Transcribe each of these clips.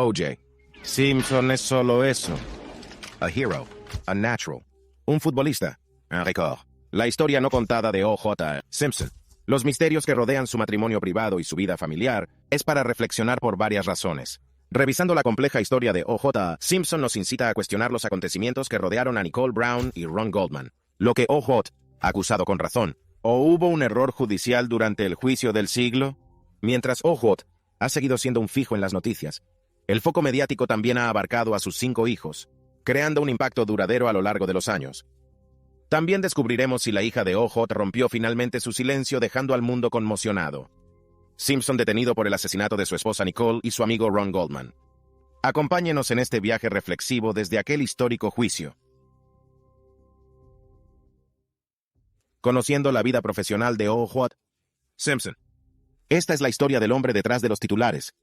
O.J. Simpson es solo eso. A hero, a natural, un futbolista, un record. La historia no contada de O.J. Simpson. Los misterios que rodean su matrimonio privado y su vida familiar es para reflexionar por varias razones. Revisando la compleja historia de O.J. Simpson nos incita a cuestionar los acontecimientos que rodearon a Nicole Brown y Ron Goldman. Lo que O.J. acusado con razón. ¿O hubo un error judicial durante el juicio del siglo? Mientras O.J. ha seguido siendo un fijo en las noticias, el foco mediático también ha abarcado a sus 5 hijos, creando un impacto duradero a lo largo de los años. También descubriremos si la hija de O.J. rompió finalmente su silencio dejando al mundo conmocionado. Simpson detenido por el asesinato de su esposa Nicole y su amigo Ron Goldman. Acompáñenos en este viaje reflexivo desde aquel histórico juicio. Conociendo la vida profesional de O.J. Simpson. Esta es la historia del hombre detrás de los titulares.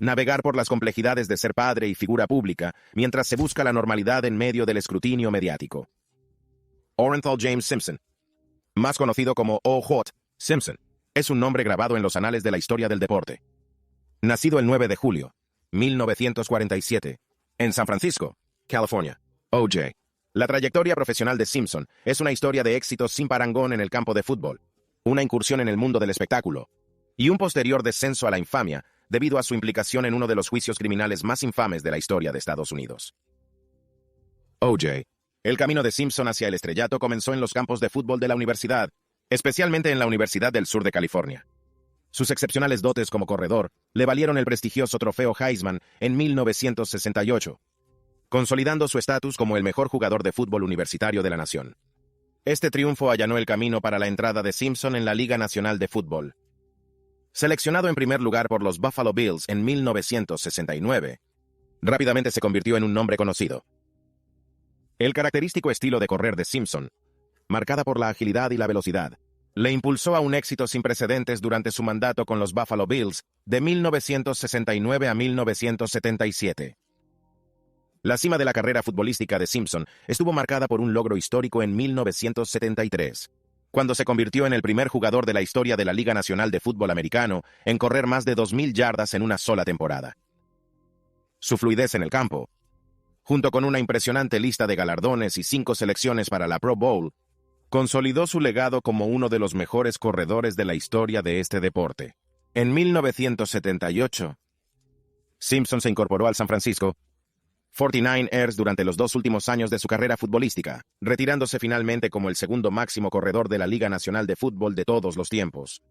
Navegar por las complejidades de ser padre y figura pública mientras se busca la normalidad en medio del escrutinio mediático. Orenthal James Simpson, más conocido como O.J. Simpson, es un nombre grabado en los anales de la historia del deporte. Nacido el 9 de julio, 1947, en San Francisco, California, O.J. La trayectoria profesional de Simpson es una historia de éxitos sin parangón en el campo de fútbol, una incursión en el mundo del espectáculo, y un posterior descenso a la infamia debido a su implicación en uno de los juicios criminales más infames de la historia de Estados Unidos. O.J. El camino de Simpson hacia el estrellato comenzó en los campos de fútbol de la universidad, especialmente en la Universidad del Sur de California. Sus excepcionales dotes como corredor le valieron el prestigioso trofeo Heisman en 1968, consolidando su estatus como el mejor jugador de fútbol universitario de la nación. Este triunfo allanó el camino para la entrada de Simpson en la Liga Nacional de Fútbol. Seleccionado en primer lugar por los Buffalo Bills en 1969, rápidamente se convirtió en un nombre conocido. El característico estilo de correr de Simpson, marcada por la agilidad y la velocidad, le impulsó a un éxito sin precedentes durante su mandato con los Buffalo Bills de 1969 a 1977. La cima de la carrera futbolística de Simpson estuvo marcada por un logro histórico en 1973, cuando se convirtió en el primer jugador de la historia de la Liga Nacional de Fútbol Americano en correr más de 2,000 yardas en una sola temporada. Su fluidez en el campo, junto con una impresionante lista de galardones y 5 selecciones para la Pro Bowl, consolidó su legado como uno de los mejores corredores de la historia de este deporte. En 1978, Simpson se incorporó al San Francisco 49ers durante los 2 últimos años de su carrera futbolística, retirándose finalmente como el segundo máximo corredor de la Liga Nacional de Fútbol de todos los tiempos.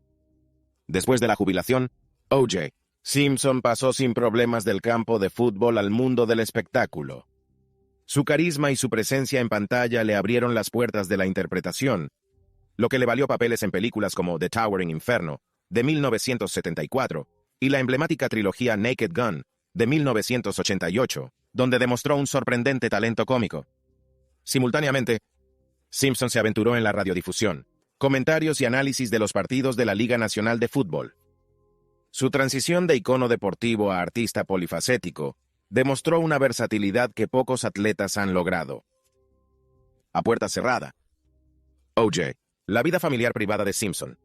Después de la jubilación, O.J. Simpson pasó sin problemas del campo de fútbol al mundo del espectáculo. Su carisma y su presencia en pantalla le abrieron las puertas de la interpretación, lo que le valió papeles en películas como The Towering Inferno, de 1974, y la emblemática trilogía Naked Gun, de 1988, donde demostró un sorprendente talento cómico. Simultáneamente, Simpson se aventuró en la radiodifusión, comentarios y análisis de los partidos de la Liga Nacional de Fútbol. Su transición de icono deportivo a artista polifacético demostró una versatilidad que pocos atletas han logrado. A puerta cerrada. O.J. La vida familiar privada de Simpson.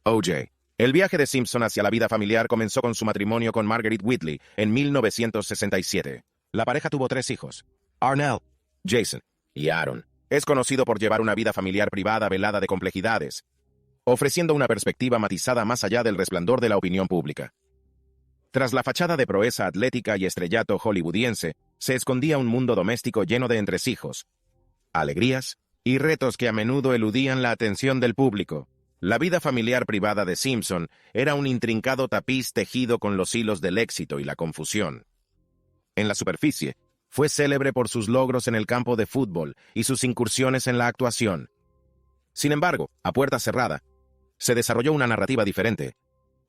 O.J. El viaje de Simpson hacia la vida familiar comenzó con su matrimonio con Marguerite Whitley en 1967. La pareja tuvo 3 hijos: Arnell, Jason y Aaron. Es conocido por llevar una vida familiar privada velada de complejidades, ofreciendo una perspectiva matizada más allá del resplandor de la opinión pública. Tras la fachada de proeza atlética y estrellato hollywoodiense, se escondía un mundo doméstico lleno de entresijos, alegrías y retos que a menudo eludían la atención del público. La vida familiar privada de Simpson era un intrincado tapiz tejido con los hilos del éxito y la confusión. En la superficie, fue célebre por sus logros en el campo de fútbol y sus incursiones en la actuación. Sin embargo, a puerta cerrada, se desarrolló una narrativa diferente,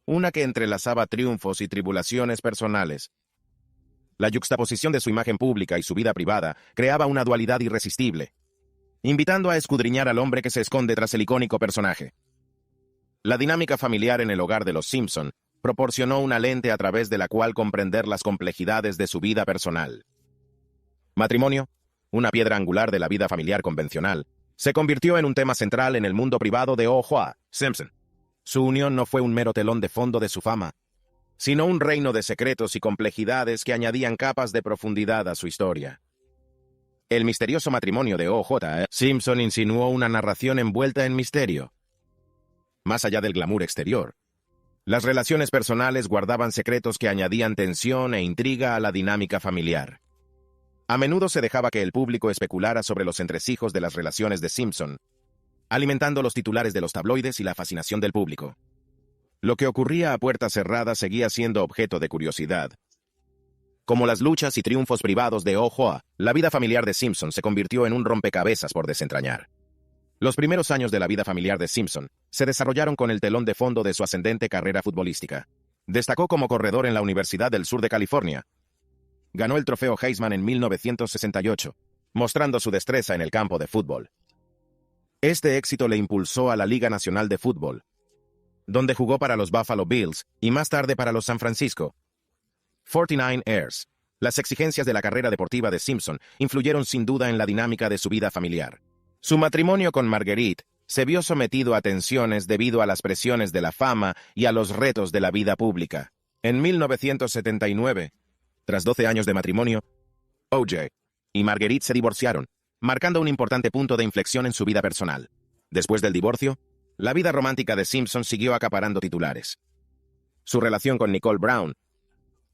una que entrelazaba triunfos y tribulaciones personales. La yuxtaposición de su imagen pública y su vida privada creaba una dualidad irresistible, invitando a escudriñar al hombre que se esconde tras el icónico personaje. La dinámica familiar en el hogar de los Simpson proporcionó una lente a través de la cual comprender las complejidades de su vida personal. Matrimonio, una piedra angular de la vida familiar convencional, se convirtió en un tema central en el mundo privado de O.J. Simpson. Su unión no fue un mero telón de fondo de su fama. sino un reino de secretos y complejidades que añadían capas de profundidad a su historia. El misterioso matrimonio de O.J. Simpson insinuó una narración envuelta en misterio. Más allá del glamour exterior, las relaciones personales guardaban secretos que añadían tensión e intriga a la dinámica familiar. A menudo se dejaba que el público especulara sobre los entresijos de las relaciones de Simpson, alimentando los titulares de los tabloides y la fascinación del público. Lo que ocurría a puertas cerradas seguía siendo objeto de curiosidad. Como las luchas y triunfos privados de O.J., la vida familiar de Simpson se convirtió en un rompecabezas por desentrañar. Los primeros años de la vida familiar de Simpson se desarrollaron con el telón de fondo de su ascendente carrera futbolística. Destacó como corredor en la Universidad del Sur de California. Ganó el trofeo Heisman en 1968, mostrando su destreza en el campo de fútbol. Este éxito le impulsó a la Liga Nacional de Fútbol, donde jugó para los Buffalo Bills y más tarde para los San Francisco 49ers. Las exigencias de la carrera deportiva de Simpson influyeron sin duda en la dinámica de su vida familiar. Su matrimonio con Marguerite se vio sometido a tensiones debido a las presiones de la fama y a los retos de la vida pública. En 1979, tras 12 años de matrimonio, O.J. y Marguerite se divorciaron, marcando un importante punto de inflexión en su vida personal. Después del divorcio, la vida romántica de Simpson siguió acaparando titulares. Su relación con Nicole Brown,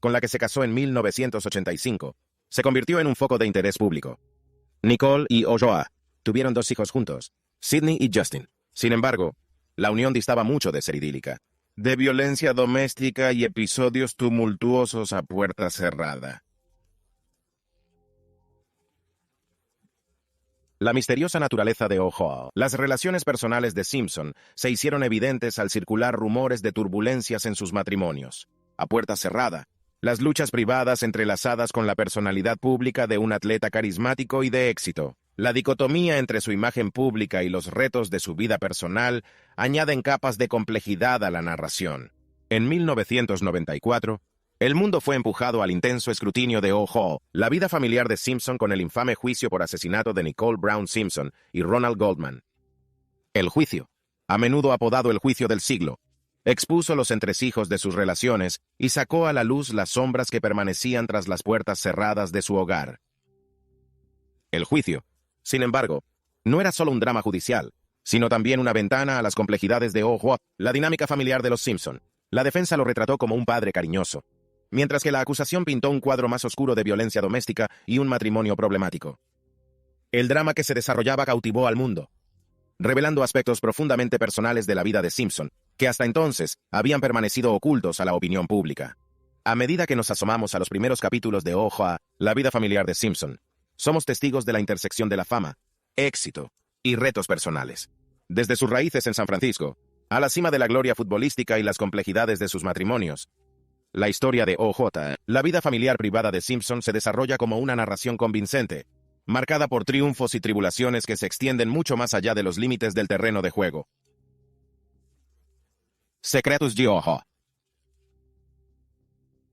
con la que se casó en 1985, se convirtió en un foco de interés público. Nicole y O.J. tuvieron 2 hijos juntos, Sidney y Justin. Sin embargo, la unión distaba mucho de ser idílica, de violencia doméstica y episodios tumultuosos a puerta cerrada. La misteriosa naturaleza de O.J. Las relaciones personales de Simpson se hicieron evidentes al circular rumores de turbulencias en sus matrimonios. A puerta cerrada, las luchas privadas entrelazadas con la personalidad pública de un atleta carismático y de éxito. La dicotomía entre su imagen pública y los retos de su vida personal añaden capas de complejidad a la narración. En 1994, el mundo fue empujado al intenso escrutinio de O.J., la vida familiar de Simpson con el infame juicio por asesinato de Nicole Brown Simpson y Ronald Goldman. El juicio, a menudo apodado el juicio del siglo, expuso los entresijos de sus relaciones y sacó a la luz las sombras que permanecían tras las puertas cerradas de su hogar. El juicio, sin embargo, no era solo un drama judicial, sino también una ventana a las complejidades de O.J., la dinámica familiar de los Simpson. La defensa lo retrató como un padre cariñoso, mientras que la acusación pintó un cuadro más oscuro de violencia doméstica y un matrimonio problemático. El drama que se desarrollaba cautivó al mundo, revelando aspectos profundamente personales de la vida de Simpson, que hasta entonces habían permanecido ocultos a la opinión pública. A medida que nos asomamos a los primeros capítulos de O.J., la vida familiar de Simpson, somos testigos de la intersección de la fama, éxito y retos personales. Desde sus raíces en San Francisco, a la cima de la gloria futbolística y las complejidades de sus matrimonios, la historia de O.J., la vida familiar privada de Simpson se desarrolla como una narración convincente, marcada por triunfos y tribulaciones que se extienden mucho más allá de los límites del terreno de juego. Secretos de O.J.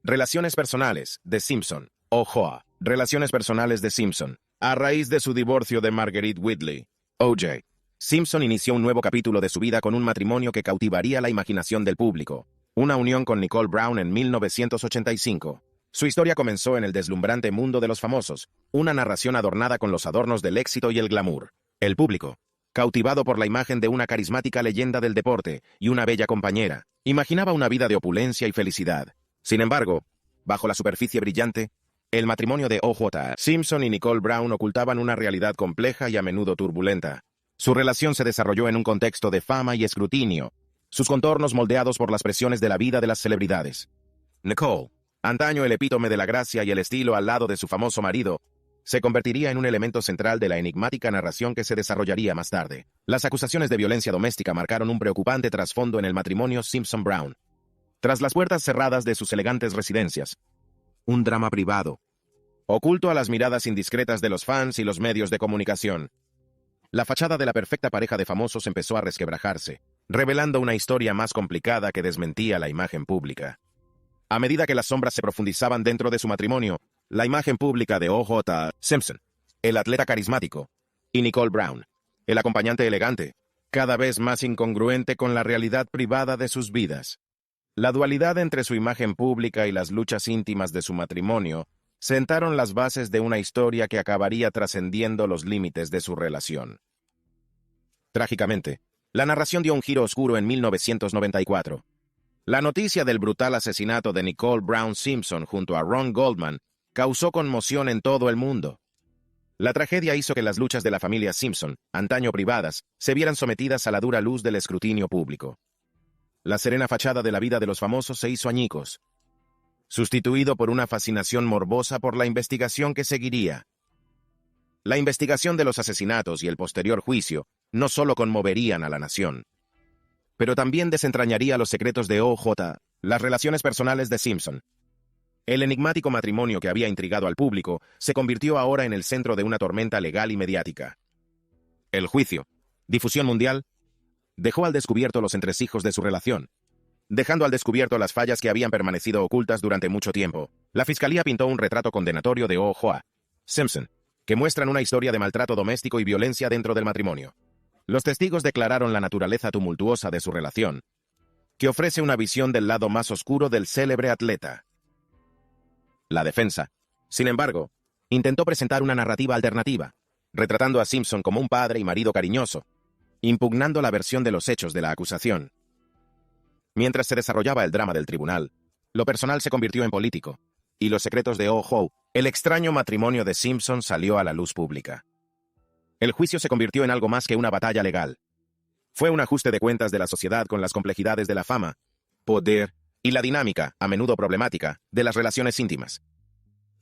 Relaciones personales de Simpson. O.J. Relaciones personales de Simpson. A raíz de su divorcio de Marguerite Whitley, O.J., Simpson inició un nuevo capítulo de su vida con un matrimonio que cautivaría la imaginación del público. Una unión con Nicole Brown en 1985. Su historia comenzó en el deslumbrante mundo de los famosos, una narración adornada con los adornos del éxito y el glamour. El público, cautivado por la imagen de una carismática leyenda del deporte y una bella compañera, imaginaba una vida de opulencia y felicidad. Sin embargo, bajo la superficie brillante, el matrimonio de O.J. Simpson y Nicole Brown ocultaban una realidad compleja y a menudo turbulenta. Su relación se desarrolló en un contexto de fama y escrutinio, sus contornos moldeados por las presiones de la vida de las celebridades. Nicole, antaño el epítome de la gracia y el estilo al lado de su famoso marido, se convertiría en un elemento central de la enigmática narración que se desarrollaría más tarde. Las acusaciones de violencia doméstica marcaron un preocupante trasfondo en el matrimonio Simpson-Brown. Tras las puertas cerradas de sus elegantes residencias, un drama privado, oculto a las miradas indiscretas de los fans y los medios de comunicación. La fachada de la perfecta pareja de famosos empezó a resquebrajarse, revelando una historia más complicada que desmentía la imagen pública. A medida que las sombras se profundizaban dentro de su matrimonio, la imagen pública de O.J. Simpson, el atleta carismático, y Nicole Brown, el acompañante elegante, cada vez más incongruente con la realidad privada de sus vidas. La dualidad entre su imagen pública y las luchas íntimas de su matrimonio sentaron las bases de una historia que acabaría trascendiendo los límites de su relación. Trágicamente, la narración dio un giro oscuro en 1994. La noticia del brutal asesinato de Nicole Brown Simpson junto a Ron Goldman causó conmoción en todo el mundo. La tragedia hizo que las luchas de la familia Simpson, antaño privadas, se vieran sometidas a la dura luz del escrutinio público. La serena fachada de la vida de los famosos se hizo añicos, sustituido por una fascinación morbosa por la investigación que seguiría. La investigación de los asesinatos y el posterior juicio no solo conmoverían a la nación, pero también desentrañaría los secretos de O.J., las relaciones personales de Simpson. El enigmático matrimonio que había intrigado al público se convirtió ahora en el centro de una tormenta legal y mediática. El juicio, difusión mundial, dejó al descubierto los entresijos de su relación, dejando al descubierto las fallas que habían permanecido ocultas durante mucho tiempo. La fiscalía pintó un retrato condenatorio de O.J. Simpson, que muestran una historia de maltrato doméstico y violencia dentro del matrimonio. Los testigos declararon la naturaleza tumultuosa de su relación, que ofrece una visión del lado más oscuro del célebre atleta. La defensa, sin embargo, intentó presentar una narrativa alternativa, retratando a Simpson como un padre y marido cariñoso, impugnando la versión de los hechos de la acusación. Mientras se desarrollaba el drama del tribunal, lo personal se convirtió en político, y los secretos de O.J., el extraño matrimonio de Simpson, salió a la luz pública. El juicio se convirtió en algo más que una batalla legal. Fue un ajuste de cuentas de la sociedad con las complejidades de la fama, poder y la dinámica, a menudo problemática, de las relaciones íntimas.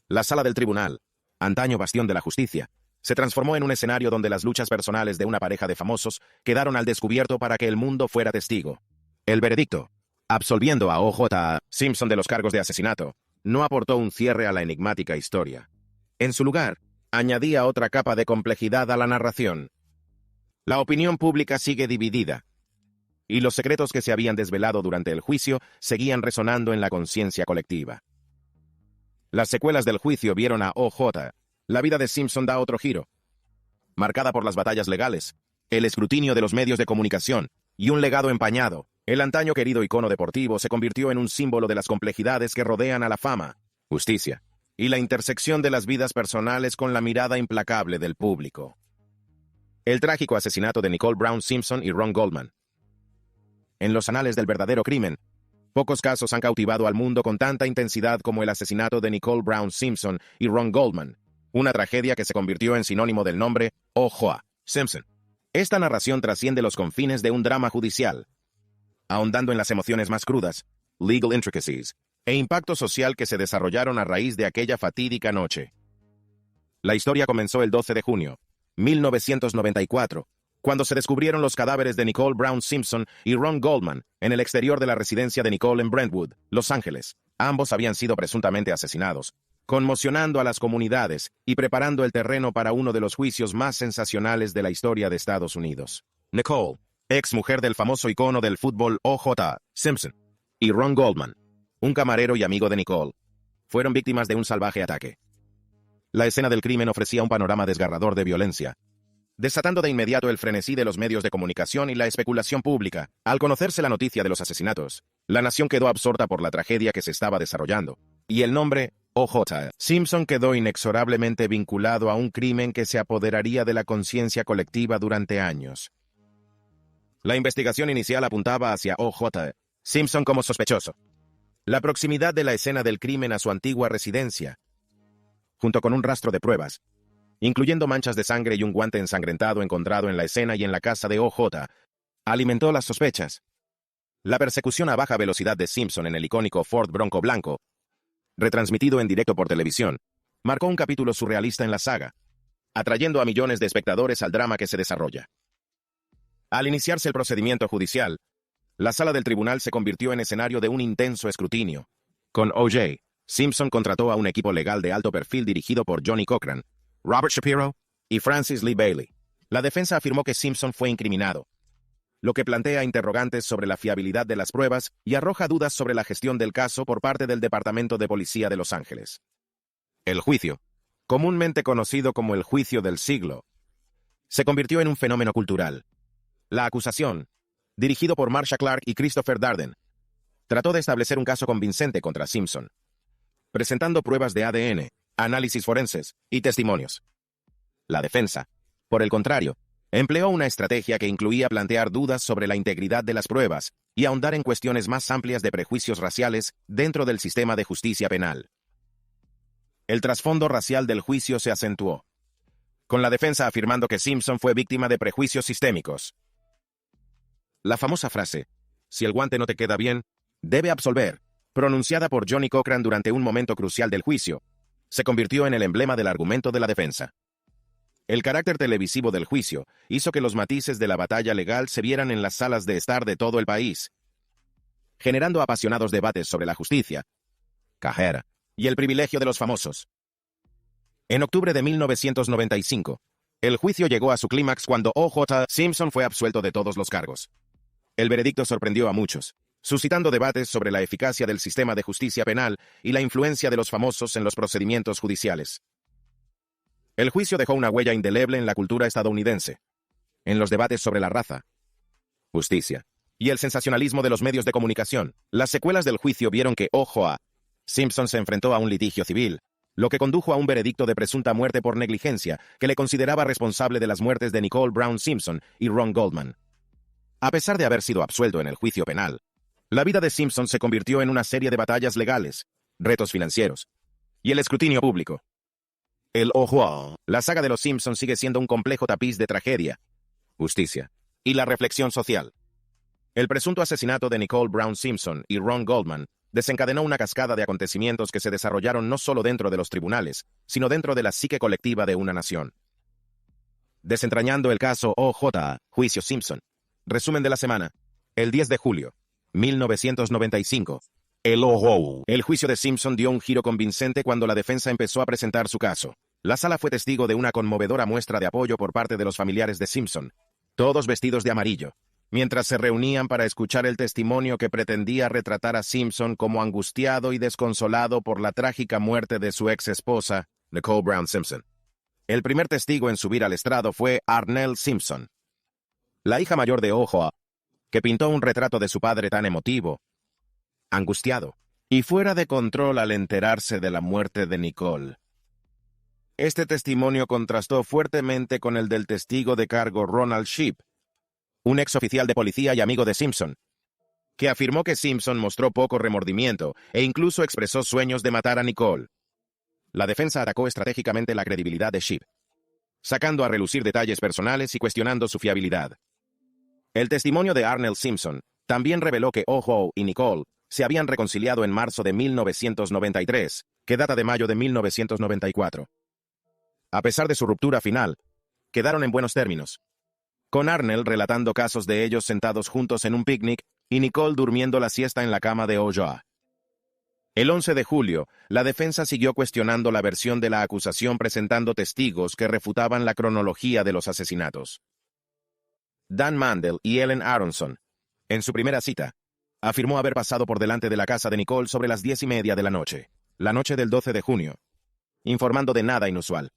La sala del tribunal, antaño bastión de la justicia, se transformó en un escenario donde las luchas personales de una pareja de famosos quedaron al descubierto para que el mundo fuera testigo. El veredicto, absolviendo a O.J. Simpson de los cargos de asesinato, no aportó un cierre a la enigmática historia. En su lugar, añadía otra capa de complejidad a la narración. La opinión pública sigue dividida, y los secretos que se habían desvelado durante el juicio seguían resonando en la conciencia colectiva. Las secuelas del juicio vieron a O.J. La vida de Simpson da otro giro, marcada por las batallas legales, el escrutinio de los medios de comunicación y un legado empañado. El antaño querido icono deportivo se convirtió en un símbolo de las complejidades que rodean a la fama, justicia y la intersección de las vidas personales con la mirada implacable del público. El trágico asesinato de Nicole Brown Simpson y Ron Goldman. En los anales del verdadero crimen, pocos casos han cautivado al mundo con tanta intensidad como el asesinato de Nicole Brown Simpson y Ron Goldman, una tragedia que se convirtió en sinónimo del nombre O.J. Simpson. Esta narración trasciende los confines de un drama judicial, ahondando en las emociones más crudas, legal intricacies, e impacto social que se desarrollaron a raíz de aquella fatídica noche. La historia comenzó el 12 de junio, 1994, cuando se descubrieron los cadáveres de Nicole Brown Simpson y Ron Goldman en el exterior de la residencia de Nicole en Brentwood, Los Ángeles. Ambos habían sido presuntamente asesinados, conmocionando a las comunidades y preparando el terreno para uno de los juicios más sensacionales de la historia de Estados Unidos. Nicole, ex mujer del famoso icono del fútbol O.J. Simpson, y Ron Goldman, un camarero y amigo de Nicole, fueron víctimas de un salvaje ataque. La escena del crimen ofrecía un panorama desgarrador de violencia, desatando de inmediato el frenesí de los medios de comunicación y la especulación pública. Al conocerse la noticia de los asesinatos, la nación quedó absorta por la tragedia que se estaba desarrollando, y el nombre O.J. Simpson quedó inexorablemente vinculado a un crimen que se apoderaría de la conciencia colectiva durante años. La investigación inicial apuntaba hacia O.J. Simpson como sospechoso. La proximidad de la escena del crimen a su antigua residencia, junto con un rastro de pruebas, incluyendo manchas de sangre y un guante ensangrentado encontrado en la escena y en la casa de O.J., alimentó las sospechas. La persecución a baja velocidad de Simpson en el icónico Ford Bronco blanco, retransmitido en directo por televisión, marcó un capítulo surrealista en la saga, atrayendo a millones de espectadores al drama que se desarrolla. Al iniciarse el procedimiento judicial, la sala del tribunal se convirtió en escenario de un intenso escrutinio. Con O.J., Simpson contrató a un equipo legal de alto perfil dirigido por Johnny Cochran, Robert Shapiro y Francis Lee Bailey. La defensa afirmó que Simpson fue incriminado, lo que plantea interrogantes sobre la fiabilidad de las pruebas y arroja dudas sobre la gestión del caso por parte del Departamento de Policía de Los Ángeles. El juicio, comúnmente conocido como el juicio del siglo, se convirtió en un fenómeno cultural. La acusación, dirigido por Marcia Clark y Christopher Darden, trató de establecer un caso convincente contra Simpson, presentando pruebas de ADN, análisis forenses y testimonios. La defensa, por el contrario, empleó una estrategia que incluía plantear dudas sobre la integridad de las pruebas y ahondar en cuestiones más amplias de prejuicios raciales dentro del sistema de justicia penal. El trasfondo racial del juicio se acentuó, con la defensa afirmando que Simpson fue víctima de prejuicios sistémicos. La famosa frase, "si el guante no te queda bien, debe absolver", pronunciada por Johnny Cochran durante un momento crucial del juicio, se convirtió en el emblema del argumento de la defensa. El carácter televisivo del juicio hizo que los matices de la batalla legal se vieran en las salas de estar de todo el país, generando apasionados debates sobre la justicia, cajera y el privilegio de los famosos. En octubre de 1995, el juicio llegó a su clímax cuando O.J. Simpson fue absuelto de todos los cargos. El veredicto sorprendió a muchos, suscitando debates sobre la eficacia del sistema de justicia penal y la influencia de los famosos en los procedimientos judiciales. El juicio dejó una huella indeleble en la cultura estadounidense, en los debates sobre la raza, justicia y el sensacionalismo de los medios de comunicación. Las secuelas del juicio vieron que O.J. Simpson se enfrentó a un litigio civil, lo que condujo a un veredicto de presunta muerte por negligencia que le consideraba responsable de las muertes de Nicole Brown Simpson y Ron Goldman. A pesar de haber sido absuelto en el juicio penal, la vida de Simpson se convirtió en una serie de batallas legales, retos financieros y el escrutinio público. El O.J. La saga de los Simpson sigue siendo un complejo tapiz de tragedia, justicia y la reflexión social. El presunto asesinato de Nicole Brown Simpson y Ron Goldman desencadenó una cascada de acontecimientos que se desarrollaron no solo dentro de los tribunales, sino dentro de la psique colectiva de una nación. Desentrañando el caso O.J. Juicio Simpson. Resumen de la semana. El 10 de julio, 1995. El O.J. El juicio de Simpson dio un giro convincente cuando la defensa empezó a presentar su caso. La sala fue testigo de una conmovedora muestra de apoyo por parte de los familiares de Simpson, todos vestidos de amarillo, mientras se reunían para escuchar el testimonio que pretendía retratar a Simpson como angustiado y desconsolado por la trágica muerte de su ex esposa, Nicole Brown Simpson. El primer testigo en subir al estrado fue Arnell Simpson, la hija mayor de O.J., que pintó un retrato de su padre tan emotivo, angustiado y fuera de control al enterarse de la muerte de Nicole. Este testimonio contrastó fuertemente con el del testigo de cargo Ronald Sheep, un ex oficial de policía y amigo de Simpson, que afirmó que Simpson mostró poco remordimiento e incluso expresó sueños de matar a Nicole. La defensa atacó estratégicamente la credibilidad de Sheep, sacando a relucir detalles personales y cuestionando su fiabilidad. El testimonio de Arnell Simpson también reveló que O.J. y Nicole se habían reconciliado en marzo de 1993, que data de mayo de 1994. A pesar de su ruptura final, quedaron en buenos términos, con Arnell relatando casos de ellos sentados juntos en un picnic y Nicole durmiendo la siesta en la cama de O.J. El 11 de julio, la defensa siguió cuestionando la versión de la acusación presentando testigos que refutaban la cronología de los asesinatos. Dan Mandel y Ellen Aronson, en su primera cita, afirmó haber pasado por delante de la casa de Nicole sobre las 10:30 de la noche del 12 de junio, informando de nada inusual.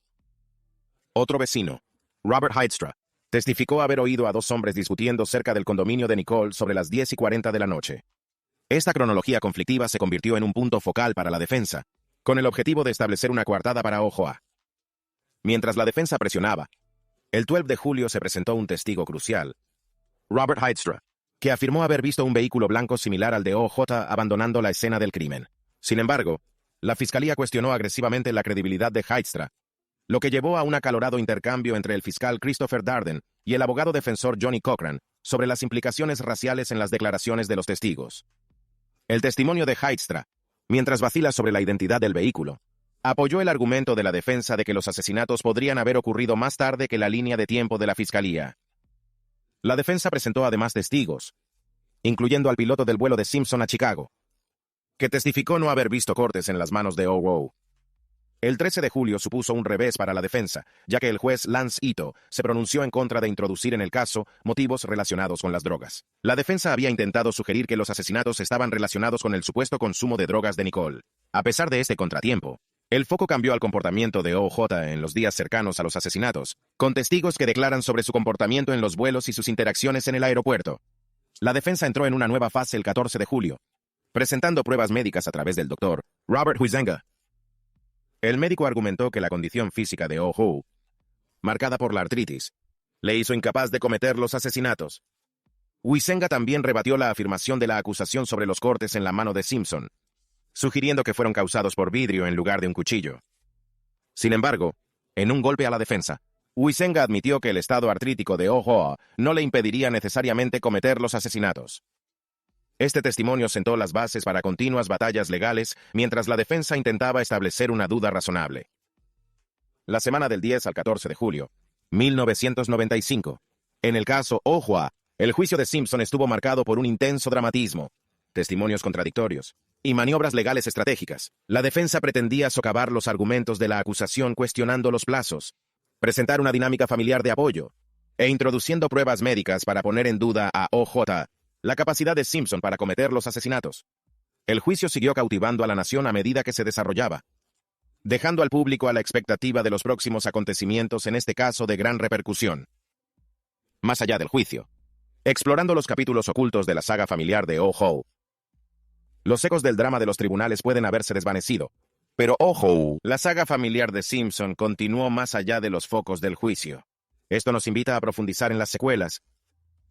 Otro vecino, Robert Heidstra, testificó haber oído a dos hombres discutiendo cerca del condominio de Nicole sobre las 10:40 de la noche. Esta cronología conflictiva se convirtió en un punto focal para la defensa, con el objetivo de establecer una coartada para O.J. Mientras la defensa presionaba, el 12 de julio se presentó un testigo crucial, Robert Heidstra, que afirmó haber visto un vehículo blanco similar al de O.J. abandonando la escena del crimen. Sin embargo, la fiscalía cuestionó agresivamente la credibilidad de Heidstra, lo que llevó a un acalorado intercambio entre el fiscal Christopher Darden y el abogado defensor Johnny Cochran sobre las implicaciones raciales en las declaraciones de los testigos. El testimonio de Heidstra, mientras vacila sobre la identidad del vehículo, apoyó el argumento de la defensa de que los asesinatos podrían haber ocurrido más tarde que la línea de tiempo de la fiscalía. La defensa presentó además testigos, incluyendo al piloto del vuelo de Simpson a Chicago, que testificó no haber visto cortes en las manos de O.J. El 13 de julio supuso un revés para la defensa, ya que el juez Lance Ito se pronunció en contra de introducir en el caso motivos relacionados con las drogas. La defensa había intentado sugerir que los asesinatos estaban relacionados con el supuesto consumo de drogas de Nicole. A pesar de este contratiempo, el foco cambió al comportamiento de O.J. en los días cercanos a los asesinatos, con testigos que declaran sobre su comportamiento en los vuelos y sus interacciones en el aeropuerto. La defensa entró en una nueva fase el 14 de julio, presentando pruebas médicas a través del doctor Robert Huizenga. El médico argumentó que la condición física de Oh-Ho, marcada por la artritis, le hizo incapaz de cometer los asesinatos. Huizenga también rebatió la afirmación de la acusación sobre los cortes en la mano de Simpson, sugiriendo que fueron causados por vidrio en lugar de un cuchillo. Sin embargo, en un golpe a la defensa, Huizenga admitió que el estado artrítico de Oh-Ho no le impediría necesariamente cometer los asesinatos. Este testimonio sentó las bases para continuas batallas legales mientras la defensa intentaba establecer una duda razonable. La semana del 10 al 14 de julio, 1995, en el caso Oh-Ho, el juicio de Simpson estuvo marcado por un intenso dramatismo, testimonios contradictorios y maniobras legales estratégicas. La defensa pretendía socavar los argumentos de la acusación cuestionando los plazos, presentar una dinámica familiar de apoyo e introduciendo pruebas médicas para poner en duda a O.J. la capacidad de Simpson para cometer los asesinatos. El juicio siguió cautivando a la nación a medida que se desarrollaba, dejando al público a la expectativa de los próximos acontecimientos en este caso de gran repercusión. Más allá del juicio, explorando los capítulos ocultos de la saga familiar de Oh-Ho, los ecos del drama de los tribunales pueden haberse desvanecido, pero Oh-Ho, la saga familiar de Simpson continuó más allá de los focos del juicio. Esto nos invita a profundizar en las secuelas,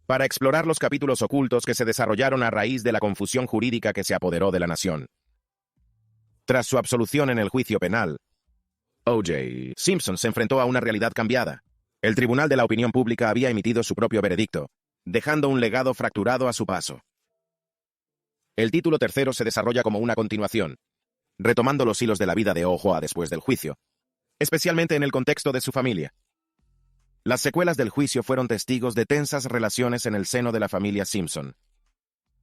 para explorar los capítulos ocultos que se desarrollaron a raíz de la confusión jurídica que se apoderó de la nación. Tras su absolución en el juicio penal, O.J. Simpson se enfrentó a una realidad cambiada. El Tribunal de la Opinión Pública había emitido su propio veredicto, dejando un legado fracturado a su paso. El título tercero se desarrolla como una continuación, retomando los hilos de la vida de Oh-Ho después del juicio, especialmente en el contexto de su familia. Las secuelas del juicio fueron testigos de tensas relaciones en el seno de la familia Simpson.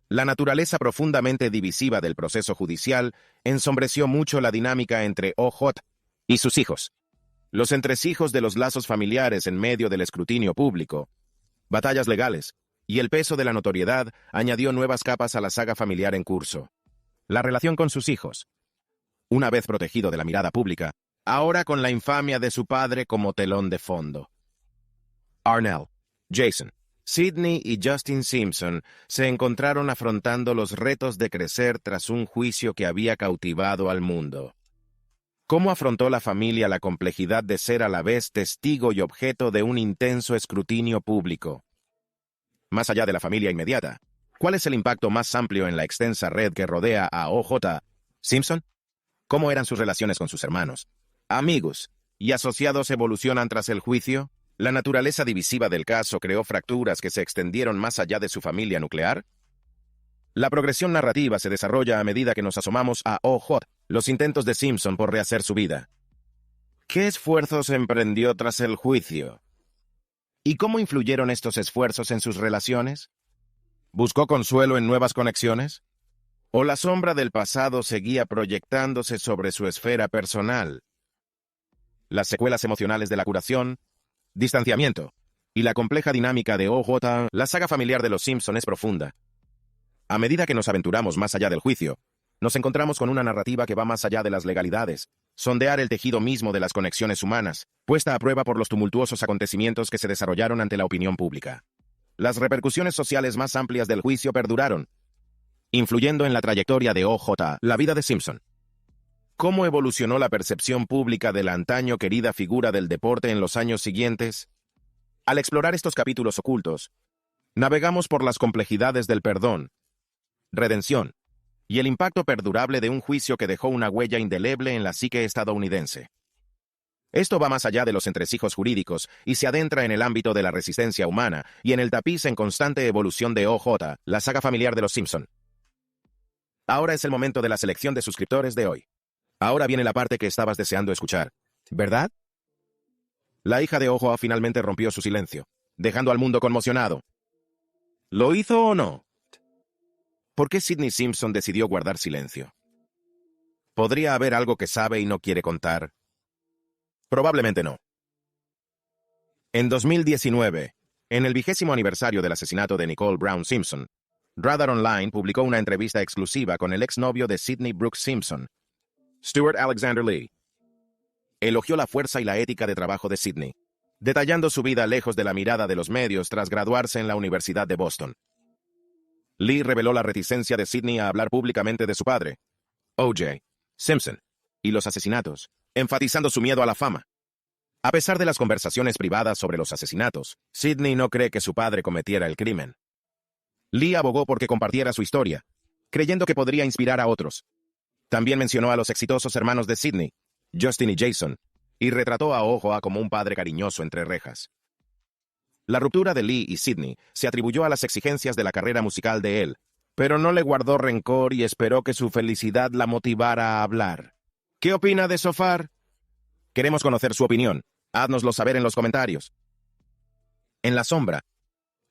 La naturaleza profundamente divisiva del proceso judicial ensombreció mucho la dinámica entre O.J. y sus hijos. Los entresijos de los lazos familiares en medio del escrutinio público, batallas legales y el peso de la notoriedad añadió nuevas capas a la saga familiar en curso. La relación con sus hijos, una vez protegido de la mirada pública, ahora con la infamia de su padre como telón de fondo. Arnell, Jason, Sidney y Justin Simpson se encontraron afrontando los retos de crecer tras un juicio que había cautivado al mundo. ¿Cómo afrontó la familia la complejidad de ser a la vez testigo y objeto de un intenso escrutinio público? Más allá de la familia inmediata, ¿cuál es el impacto más amplio en la extensa red que rodea a O.J. Simpson? ¿Cómo eran sus relaciones con sus hermanos, amigos y asociados evolucionan tras el juicio? ¿La naturaleza divisiva del caso creó fracturas que se extendieron más allá de su familia nuclear? La progresión narrativa se desarrolla a medida que nos asomamos a O.J., los intentos de Simpson por rehacer su vida. ¿Qué esfuerzos emprendió tras el juicio? ¿Y cómo influyeron estos esfuerzos en sus relaciones? ¿Buscó consuelo en nuevas conexiones? ¿O la sombra del pasado seguía proyectándose sobre su esfera personal? Las secuelas emocionales de la curación, distanciamiento y la compleja dinámica de O.J., la saga familiar de los Simpson es profunda. A medida que nos aventuramos más allá del juicio, nos encontramos con una narrativa que va más allá de las legalidades, sondear el tejido mismo de las conexiones humanas, puesta a prueba por los tumultuosos acontecimientos que se desarrollaron ante la opinión pública. Las repercusiones sociales más amplias del juicio perduraron, influyendo en la trayectoria de O.J., la vida de Simpson. ¿Cómo evolucionó la percepción pública de la antaño querida figura del deporte en los años siguientes? Al explorar estos capítulos ocultos, navegamos por las complejidades del perdón, redención y el impacto perdurable de un juicio que dejó una huella indeleble en la psique estadounidense. Esto va más allá de los entresijos jurídicos y se adentra en el ámbito de la resistencia humana y en el tapiz en constante evolución de O.J., la saga familiar de los Simpson. Ahora es el momento de la selección de suscriptores de hoy. Ahora viene la parte que estabas deseando escuchar, ¿verdad? La hija de O.J. finalmente rompió su silencio, dejando al mundo conmocionado. ¿Lo hizo o no? ¿Por qué Sidney Simpson decidió guardar silencio? ¿Podría haber algo que sabe y no quiere contar? Probablemente no. En 2019, en el 20º aniversario del asesinato de Nicole Brown Simpson, Radar Online publicó una entrevista exclusiva con el exnovio de Sidney Brooks Simpson, Stuart Alexander Lee. Elogió la fuerza y la ética de trabajo de Sidney, detallando su vida lejos de la mirada de los medios tras graduarse en la Universidad de Boston. Lee reveló la reticencia de Sidney a hablar públicamente de su padre, O.J. Simpson, y los asesinatos, enfatizando su miedo a la fama. A pesar de las conversaciones privadas sobre los asesinatos, Sidney no cree que su padre cometiera el crimen. Lee abogó por que compartiera su historia, creyendo que podría inspirar a otros. También mencionó a los exitosos hermanos de Sidney, Justin y Jason, y retrató a O.J. como un padre cariñoso entre rejas. La ruptura de Lee y Sidney se atribuyó a las exigencias de la carrera musical de él, pero no le guardó rencor y esperó que su felicidad la motivara a hablar. ¿Qué opina de Sofar? Queremos conocer su opinión. Háznoslo saber en los comentarios. En la sombra,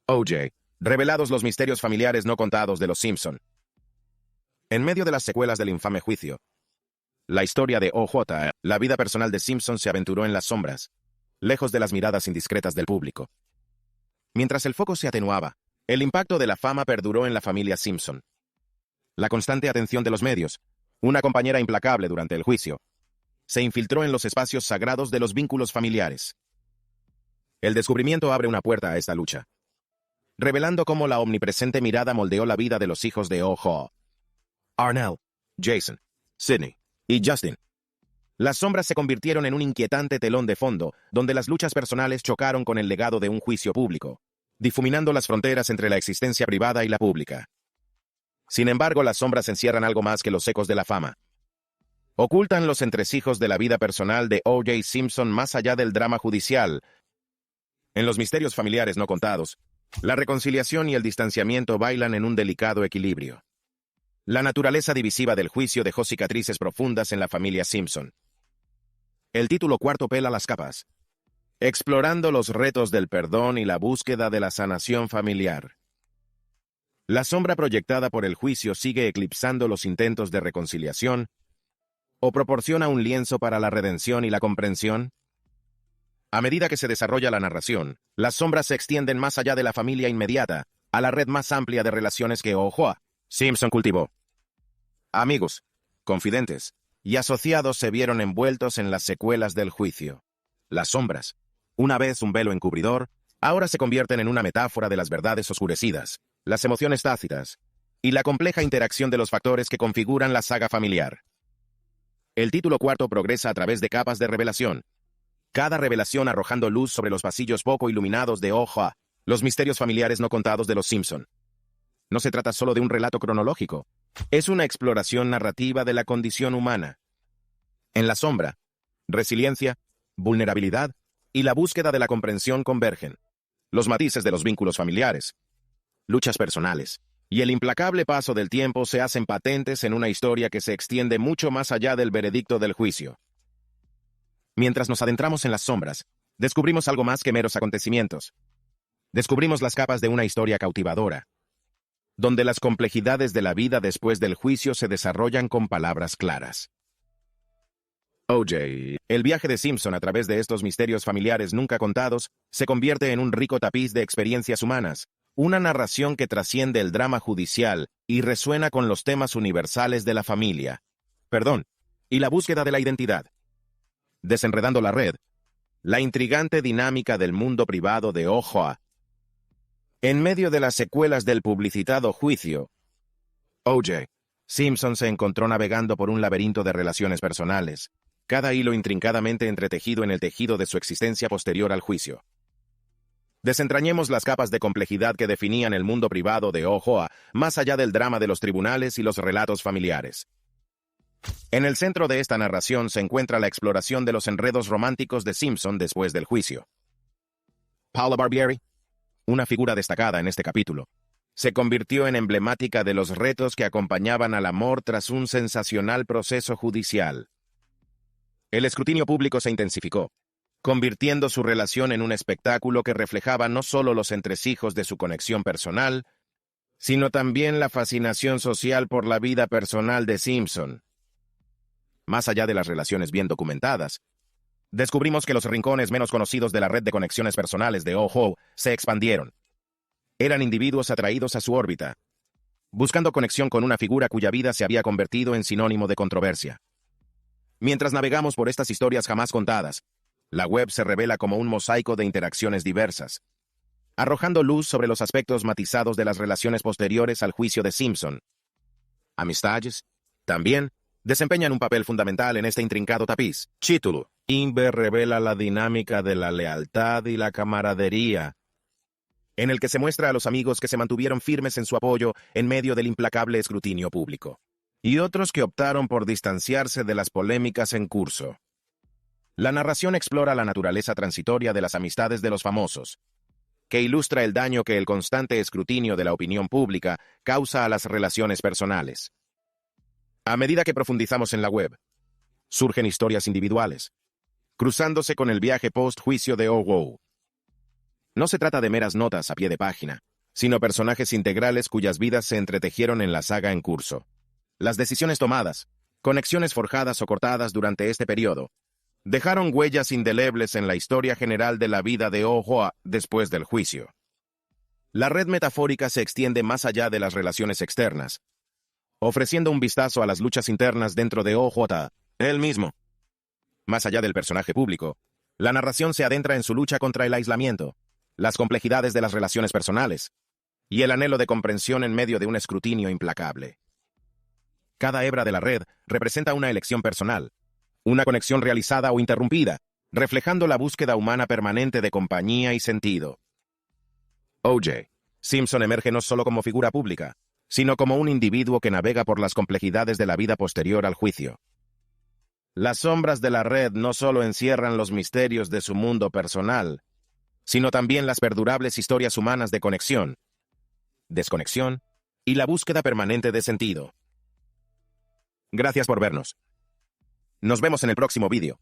O.J. Revelados los misterios familiares no contados de los Simpson. En medio de las secuelas del infame juicio, la historia de O.J., la vida personal de Simpson se aventuró en las sombras, lejos de las miradas indiscretas del público. Mientras el foco se atenuaba, el impacto de la fama perduró en la familia Simpson. La constante atención de los medios, una compañera implacable durante el juicio, se infiltró en los espacios sagrados de los vínculos familiares. El descubrimiento abre una puerta a esta lucha, revelando cómo la omnipresente mirada moldeó la vida de los hijos de O.J. Arnell, Jason, Sidney y Justin. Las sombras se convirtieron en un inquietante telón de fondo, donde las luchas personales chocaron con el legado de un juicio público, difuminando las fronteras entre la existencia privada y la pública. Sin embargo, las sombras encierran algo más que los ecos de la fama. Ocultan los entresijos de la vida personal de O.J. Simpson más allá del drama judicial. En los misterios familiares no contados, la reconciliación y el distanciamiento bailan en un delicado equilibrio. La naturaleza divisiva del juicio dejó cicatrices profundas en la familia Simpson. El título cuarto pela las capas, explorando los retos del perdón y la búsqueda de la sanación familiar. La sombra proyectada por el juicio sigue eclipsando los intentos de reconciliación, o proporciona un lienzo para la redención y la comprensión. A medida que se desarrolla la narración, las sombras se extienden más allá de la familia inmediata, a la red más amplia de relaciones que O.J. Simpson cultivó. Amigos, confidentes y asociados se vieron envueltos en las secuelas del juicio. Las sombras, una vez un velo encubridor, ahora se convierten en una metáfora de las verdades oscurecidas, las emociones tácitas y la compleja interacción de los factores que configuran la saga familiar. El título cuarto progresa a través de capas de revelación, cada revelación arrojando luz sobre los pasillos poco iluminados de O.J., los misterios familiares no contados de los Simpson. No se trata solo de un relato cronológico, es una exploración narrativa de la condición humana. En la sombra, resiliencia, vulnerabilidad y la búsqueda de la comprensión convergen. Los matices de los vínculos familiares, luchas personales y el implacable paso del tiempo se hacen patentes en una historia que se extiende mucho más allá del veredicto del juicio. Mientras nos adentramos en las sombras, descubrimos algo más que meros acontecimientos. Descubrimos las capas de una historia cautivadora, donde las complejidades de la vida después del juicio se desarrollan con palabras claras. O.J., el viaje de Simpson a través de estos misterios familiares nunca contados, se convierte en un rico tapiz de experiencias humanas, una narración que trasciende el drama judicial y resuena con los temas universales de la familia, perdón, y la búsqueda de la identidad. Desenredando la red, la intrigante dinámica del mundo privado de O.J. En medio de las secuelas del publicitado juicio, O.J. Simpson se encontró navegando por un laberinto de relaciones personales, cada hilo intrincadamente entretejido en el tejido de su existencia posterior al juicio. Desentrañemos las capas de complejidad que definían el mundo privado de O.J., más allá del drama de los tribunales y los relatos familiares. En el centro de esta narración se encuentra la exploración de los enredos románticos de Simpson después del juicio. Paula Barbieri, una figura destacada en este capítulo, se convirtió en emblemática de los retos que acompañaban al amor tras un sensacional proceso judicial. El escrutinio público se intensificó, convirtiendo su relación en un espectáculo que reflejaba no solo los entresijos de su conexión personal, sino también la fascinación social por la vida personal de Simpson. Más allá de las relaciones bien documentadas, descubrimos que los rincones menos conocidos de la red de conexiones personales de O.J. se expandieron. Eran individuos atraídos a su órbita, buscando conexión con una figura cuya vida se había convertido en sinónimo de controversia. Mientras navegamos por estas historias jamás contadas, la web se revela como un mosaico de interacciones diversas. arrojando luz sobre los aspectos matizados de las relaciones posteriores al juicio de Simpson. Amistades, también, desempeñan un papel fundamental en este intrincado tapiz. Título: Imber revela la dinámica de la lealtad y la camaradería, en el que se muestra a los amigos que se mantuvieron firmes en su apoyo en medio del implacable escrutinio público, y otros que optaron por distanciarse de las polémicas en curso. La narración explora la naturaleza transitoria de las amistades de los famosos, que ilustra el daño que el constante escrutinio de la opinión pública causa a las relaciones personales. A medida que profundizamos en la web, surgen historias individuales, cruzándose con el viaje post-juicio de Owow. No se trata de meras notas a pie de página, sino personajes integrales cuyas vidas se entretejieron en la saga en curso. Las decisiones tomadas, conexiones forjadas o cortadas durante este periodo, dejaron huellas indelebles en la historia general de la vida de Owow después del juicio. La red metafórica se extiende más allá de las relaciones externas, ofreciendo un vistazo a las luchas internas dentro de Owow, él mismo. Más allá del personaje público, la narración se adentra en su lucha contra el aislamiento, las complejidades de las relaciones personales y el anhelo de comprensión en medio de un escrutinio implacable. Cada hebra de la red representa una elección personal, una conexión realizada o interrumpida, reflejando la búsqueda humana permanente de compañía y sentido. O.J. Simpson emerge no solo como figura pública, sino como un individuo que navega por las complejidades de la vida posterior al juicio. Las sombras de la red no solo encierran los misterios de su mundo personal, sino también las perdurables historias humanas de conexión, desconexión y la búsqueda permanente de sentido. Gracias por vernos. Nos vemos en el próximo vídeo.